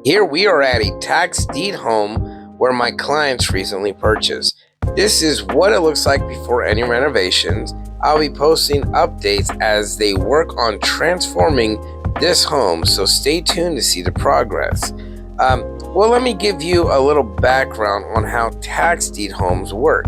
Here we are at a tax deed home where my clients recently purchased. This is what it looks like before any renovations. I'll be posting updates as they work on transforming this home, so stay tuned to see the progress. Well, let me give you a little background on how tax deed homes work.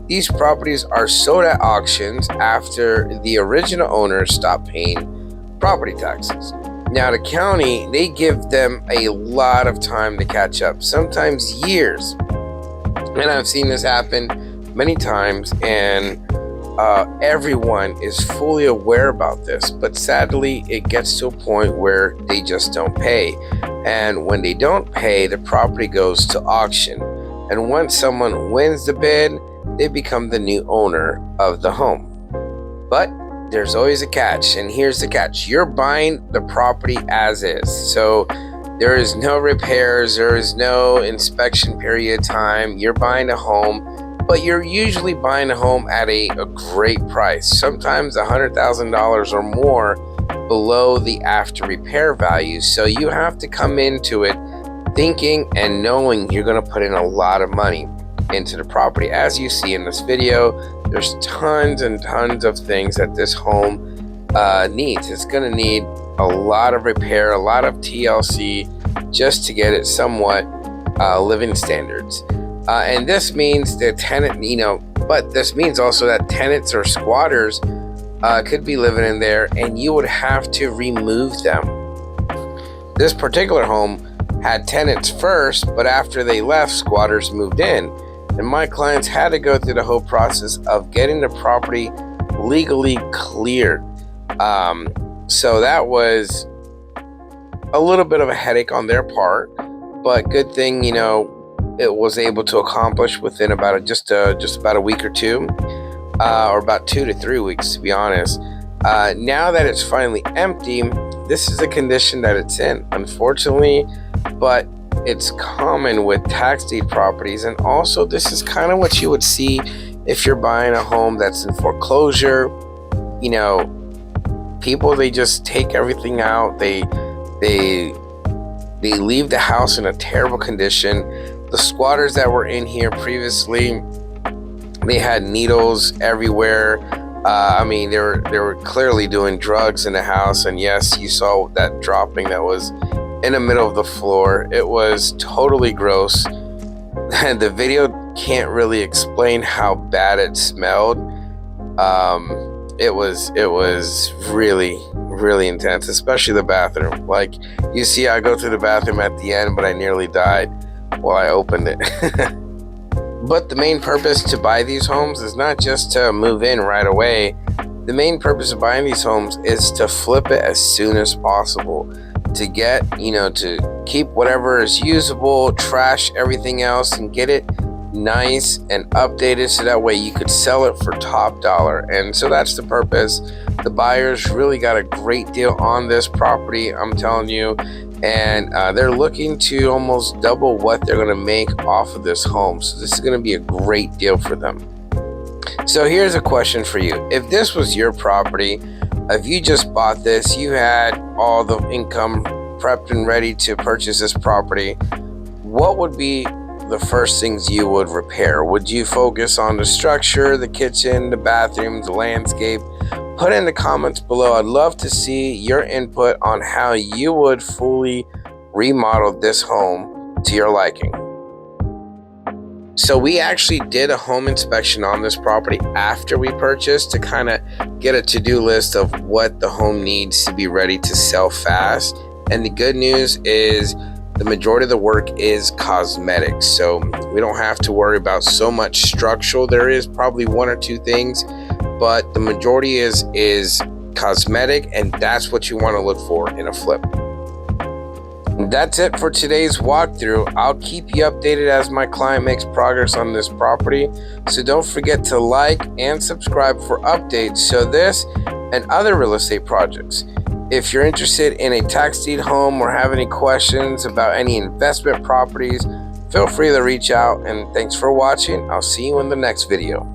These properties are sold at auctions after the original owners stop paying property taxes. Now, the county, they give them a lot of time to catch up, sometimes years. And I've seen this happen many times, and everyone is fully aware about this. But sadly, it gets to a point where they just don't pay. And when they don't pay, the property goes to auction. And once someone wins the bid, they become the new owner of the home. But there's always a catch, and here's the catch. You're buying the property as is. So there is no repairs, there is no inspection period time. You're buying a home, but you're usually buying a home at a great price, sometimes $100,000 or more below the after repair value. So you have to come into it thinking and knowing you're going to put in a lot of money into the property. As you see in this video, there's tons and tons of things that this home needs. It's going to need a lot of repair, a lot of TLC, just to get it somewhat living standards. And this means the tenant, but this means also that tenants or squatters could be living in there, and you would have to remove them. This particular home had tenants first, but after they left, squatters moved in. And my clients had to go through the whole process of getting the property legally cleared. So that was a little bit of a headache on their part, but good thing, it was able to accomplish within about just about a week or two, or about 2 to 3 weeks, to be honest. Now that it's finally empty, this is the condition that it's in, unfortunately, but it's common with tax deed properties. And also, this is kind of what you would see if you're buying a home that's in foreclosure. People, they just take everything out. They leave the house in a terrible condition. The squatters that were in here previously, they had needles everywhere. They were clearly doing drugs in the house. And yes, you saw that dropping that was in the middle of the floor. It was totally gross. And the video can't really explain how bad it smelled. It was really, really intense, especially the bathroom. Like, you see, I go through the bathroom at the end, but I nearly died while I opened it. But the main purpose to buy these homes is not just to move in right away. The main purpose of buying these homes is to flip it as soon as possible, to get, to keep whatever is usable, trash everything else, and get it nice and updated so that way you could sell it for top dollar. And so that's the purpose. The buyers really got a great deal on this property, I'm telling you, and they're looking to almost double what they're going to make off of this home. So this is going to be a great deal for them. So here's a question for you. If this was your property, if you just bought this, you had all the income prepped and ready to purchase this property, what would be the first things you would repair? Would you focus on the structure, the kitchen, the bathroom, the landscape? Put in the comments below. I'd love to see your input on how you would fully remodel this home to your liking. So we actually did a home inspection on this property after we purchased to kind of get a to-do list of what the home needs to be ready to sell fast. And the good news is the majority of the work is cosmetic. So we don't have to worry about so much structural. There is probably one or two things, but the majority is cosmetic, and that's what you want to look for in a flip. That's it for today's walkthrough. I'll keep you updated as my client makes progress on this property. So don't forget to like and subscribe for updates so this and other real estate projects. If you're interested in a tax deed home or have any questions about any investment properties, feel free to reach out. And thanks for watching. I'll see you in the next video.